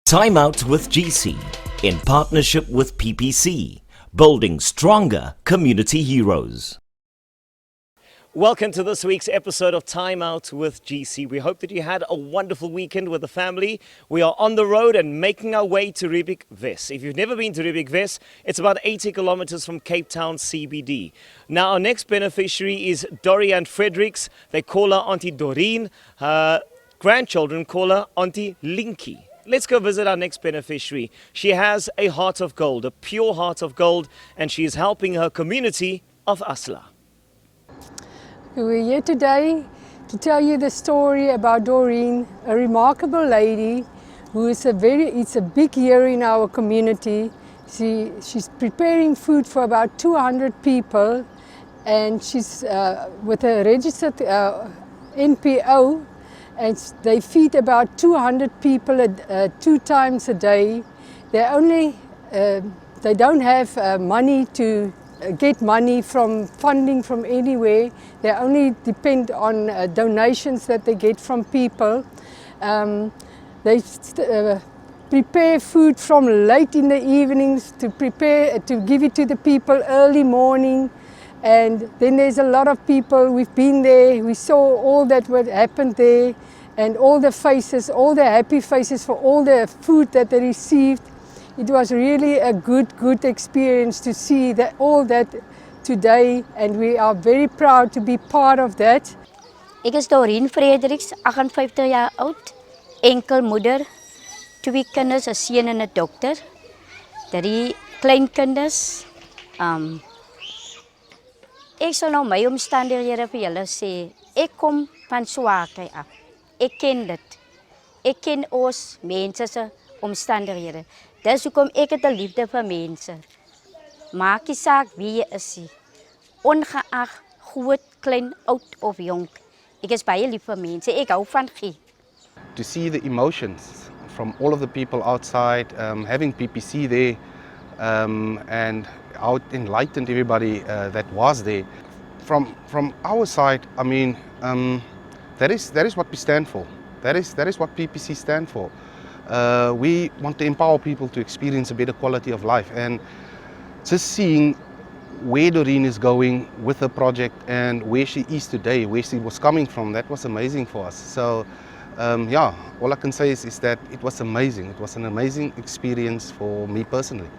Time Out with GC in partnership with PPC, building stronger community heroes. Welcome to this week's episode of Time Out with GC. We hope that you had a wonderful weekend with the family. We are on the road and making our way to Riebeek Wes. If you've never been to Riebeek Wes, it's about 80 kilometers from Cape Town CBD. Now, our next beneficiary is Doriane Fredricks. They call her Auntie Doreen. Her grandchildren call her Auntie Linky. Let's go visit our next beneficiary. She has a heart of gold, a pure heart of gold, and she is helping her community of Asla. We're here today to tell you the story about Doreen, a remarkable lady who is it's a big hero in our community. She's preparing food for about 200 people, and she's with a registered NPO, and they feed about 200 people 2 times a day. They don't have money to get money from funding from anywhere. They only depend on donations that they get from people. They prepare food from late in the evenings to give it to the people early morning. And then there's a lot of people. We've been there, we saw all that what happened there, and all the faces, all the happy faces for all the food that they received. It was really a good experience to see all that today, and we are very proud to be part of that. Ek is Doriane Fredricks, 58 jaar oud, enkelmoeder, 2 kinders, 'n seun en 'n dogter, 3 kleinkinders. Ek sal nou my omstandighede vir julle sê. Ek kom van swaarkry af. Ek ken dit. Ek ken ons mense se omstandighede. Dis hoekom ek het 'n liefde vir mense. Maak nie saak wie jy is nie. Ongeag groot, klein, oud of jonk. Ek is baie lief vir mense. Ek hou van gee. To see the emotions from all of the people outside, having PPC there, and how it enlightened everybody that was there. From our side, I mean, that is what we stand for. That is what PPC stand for. We want to empower people to experience a better quality of life, and just seeing where Doreen is going with the project and where she is today, where she was coming from, that was amazing for us. So yeah, all I can say is that it was amazing. It was an amazing experience for me personally.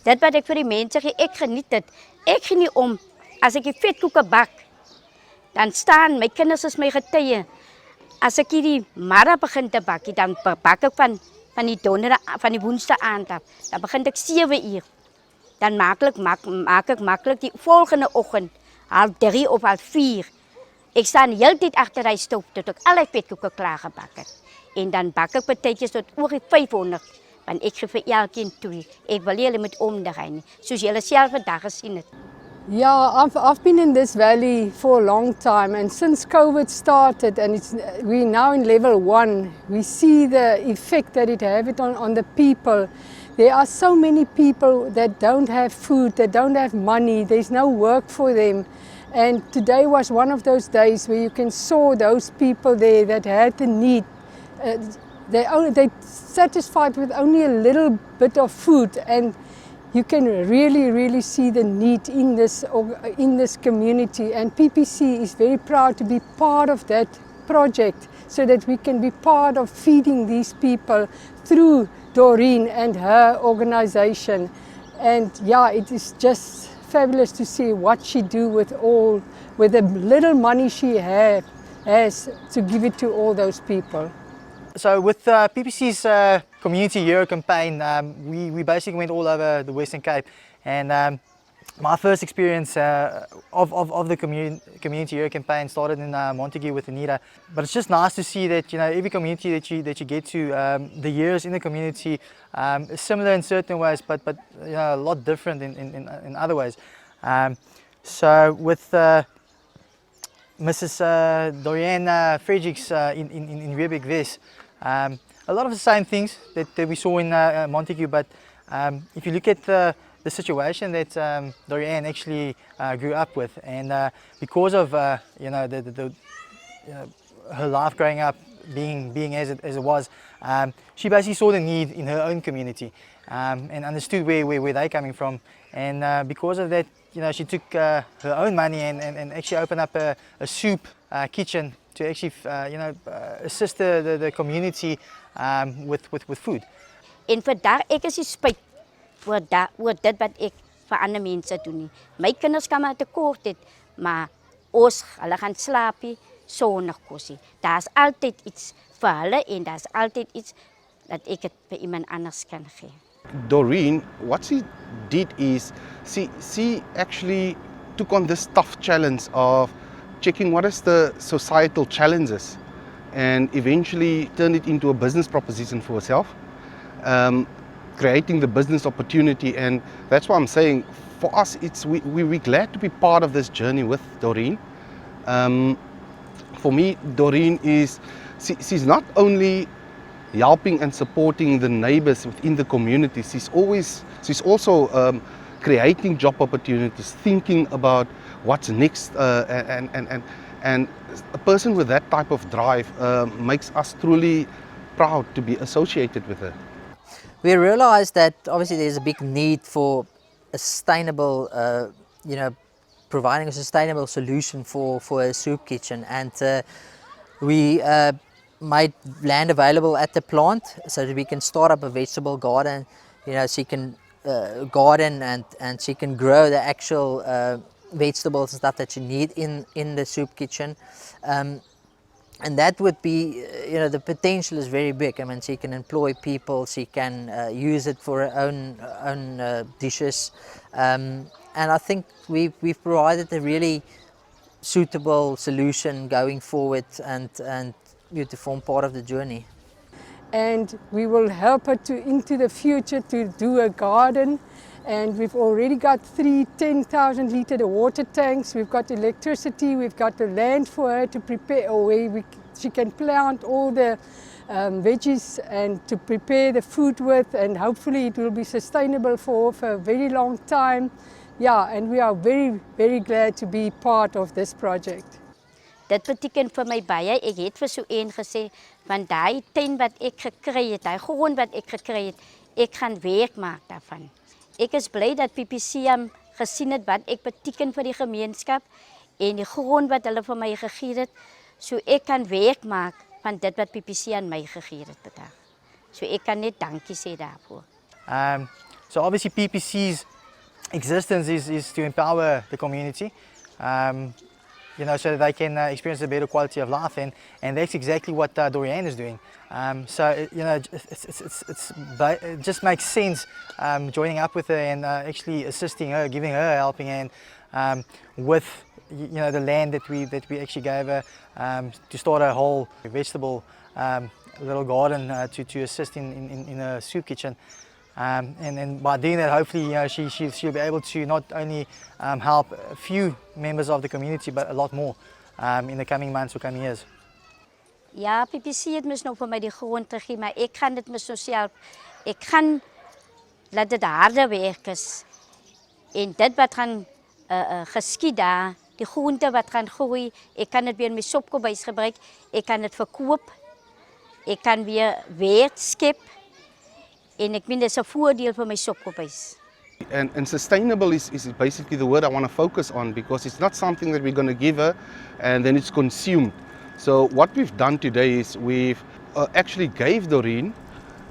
Dit wat ek vir die mense gee, ek geniet dit. Ek geniet om, as ek die vetkoeke bak, dan staan my kinders is my getuie. As ek hierdie middag begin te bak, dan bak ek van die donderdag, van die woensdag aand af. Dan begin ek 7 uur. Dan maak ek maklik die volgende oggend, 3:30 of 4:30. Ek staan heeltyd agter hy stoof tot ek al die vetkoeke klaar gebak het. En dan bak ek partytjies tot oor die 500. Want ek gee vir elkeen 2. Ek wil julle met omdraai nie, soos julle self vandag gesien het. Yeah, I've been in this valley for a long time, and since COVID started, and we're now in level 1, we see the effect that it has on the people. There are so many people that don't have food, that don't have money, there's no work for them. And today was one of those days where you can saw those people there that had the need. They satisfied with only a little bit of food, and you can really see the need in this community, and PPC is very proud to be part of that project, so that we can be part of feeding these people through Doreen and her organization. And yeah, it is just fabulous to see what she do with the little money she has to give it to all those people. So with PPC's Community Hero campaign, we basically went all over the Western Cape, and my first experience of the Community Hero campaign started in Omgee with Anita. But it's just nice to see that every community that you get to, the heroes in the community is similar in certain ways, but a lot different in other ways. So with Mrs. Doriane Fredricks in Riebeek Wes. A lot of the same things that we saw in Montague, but if you look at the situation that Doriane actually grew up with, and because of her life growing up being as it was, she basically saw the need in her own community and understood where they're coming from. And because of that, she took her own money and actually opened up a soup kitchen to actually, assist the community with food. En vandag ek is die spyt oor dit wat ek vir ander mense doen nie. My kinders kan maar tekort het, maar hulle gaan slaapie sonder kosie. Daar's altyd iets vir hulle en daar's altyd iets dat ek het vir iemand anders kan gee. Doriane, what she did is she actually took on this tough challenge of checking what is the societal challenges and eventually turned it into a business proposition for herself, creating the business opportunity. And that's why I'm saying for us we're glad to be part of this journey with Doriane. For me, Doriane she's not only helping and supporting the neighbors within the community, she's also creating job opportunities, thinking about what's next, and a person with that type of drive makes us truly proud to be associated with her. We realized that obviously there's a big need for a sustainable, providing a sustainable solution for a soup kitchen, and we made land available at the plant so that we can start up a vegetable garden. She can garden and she can grow the actual vegetables and stuff that she need in the soup kitchen. And that would be, the potential is very big. I mean, she can employ people, she can use it for her own dishes. And I think we've provided a really suitable solution going forward and to form part of the journey. And we will help her into the future to do a garden. And we've already got 3 10,000 litre water tanks. We've got electricity. We've got the land for her to prepare, or she can plant all the veggies and to prepare the food with. And hopefully it will be sustainable for a very long time. Yeah, and we are very, very glad to be part of this project. Dit beteken vir my baie, ek het vir so een gesê, van daai tuin wat ek gekry het, daai grond wat ek gekry het, ek gaan werk maak daarvan. Ek is bly dat PPC gesien het wat ek beteken vir die gemeenskap en die grond wat hulle vir my gegee het, so ek kan werk maak van dit wat PPC aan my gegee het vandag. So ek kan net dankie sê daarvoor. So obviously PPC's existence is to empower the community. So that they can experience a better quality of life, and that's exactly what Doriane is doing. It just makes sense joining up with her and actually assisting her, giving her a helping hand with the land that we actually gave her to start a whole vegetable little garden to assist in a soup kitchen. And by doing that, hopefully, she'll be able to not only help a few members of the community, but a lot more in the coming months or coming years. Ja, PPC het mis nou vir my die grond gegee, maar ek gaan dit mis nou self. Ek gaan laat dit harde werk is. En dit wat gaan geskied daar, die groente wat gaan groei, ek kan dit weer in my sopkombuis gebruik, ek kan dit verkoop, ek kan weer skep. En ek meen dis 'n voordeel vir my sopkombuis. And sustainable is basically the word I want to focus on, because it's not something that we're going to give her and then it's consumed. So what we've done today is we've actually gave Doriane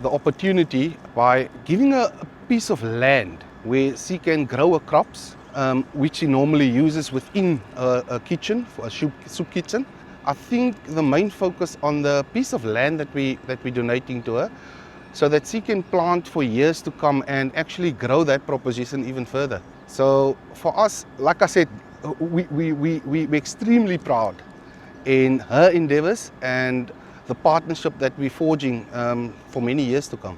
the opportunity by giving her a piece of land where she can grow her crops, which she normally uses within a kitchen, for a soup kitchen. I think the main focus on the piece of land that we're donating to her, so that she can plant for years to come and actually grow that proposition even further. So for us, like I said, we're extremely proud in her endeavors and the partnership that we're forging for many years to come.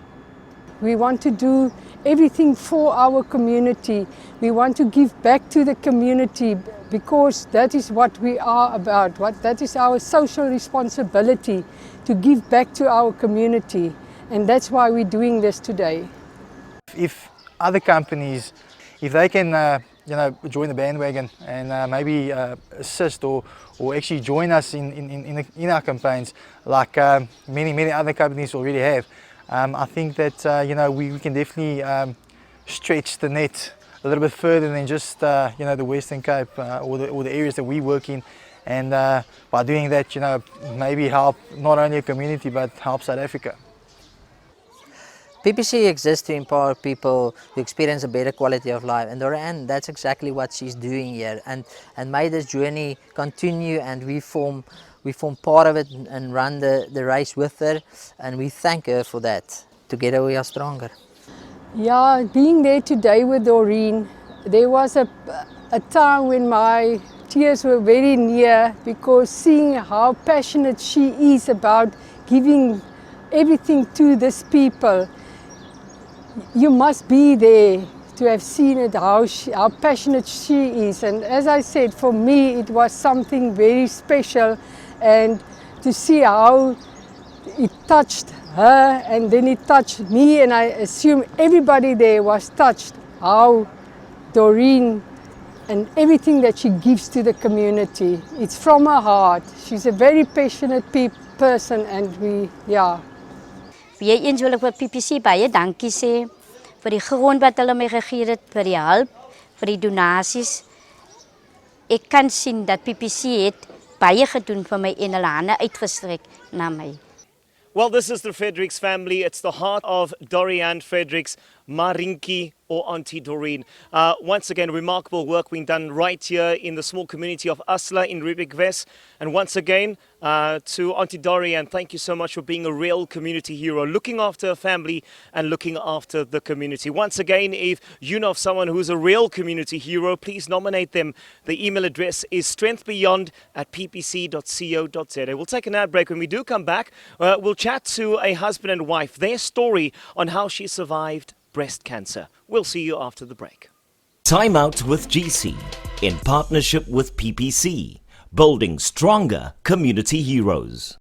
We want to do everything for our community. We want to give back to the community because that is what we are about. That is our social responsibility, to give back to our community. And that's why we're doing this today. If other companies, if they can join the bandwagon and maybe assist or actually join us in our campaigns, like many other companies already have. I think that we can definitely stretch the net a little bit further than just the Western Cape or the areas that we work in, and by doing that, maybe help not only a community but help South Africa. PPC exists to empower people to experience a better quality of life, and Doriane, that's exactly what she's doing here, and may this journey continue, and we form part of it and run the race with her, and we thank her for that. Together we are stronger. Yeah, being there today with Doriane, there was a time when my tears were very near, because seeing how passionate she is about giving everything to these people. You must be there to have seen it, how passionate she is. And as I said, for me it was something very special, and to see how it touched her and then it touched me, and I assume everybody there was touched, how Doriane and everything that she gives to the community. It's from her heart. She's a very passionate person, and Weer eens wil ek vir PPC baie dankie sê vir die grond wat hulle my gegee het, vir die hulp, vir die donasies. Ek kan sien dat PPC het baie gedoen vir my en hulle hande uitgestrek na my. Well, this is the Fredricks family. It's the heart of Doriane Fredricks, Marinki, or Auntie Doreen. Once again, remarkable work being done right here in the small community of Asla in Riebeekwest. And once again, to Auntie Doriane, thank you so much for being a real community hero, looking after her family and looking after the community. Once again, if you know of someone who's a real community hero, please nominate them. The email address is strengthbeyond@ppc.co.za. We'll take an ad break. When we do come back, we'll chat to a husband and wife, their story on how she survived breast cancer. We'll see you after the break. Time Out with GC in partnership with PPC, building stronger community heroes.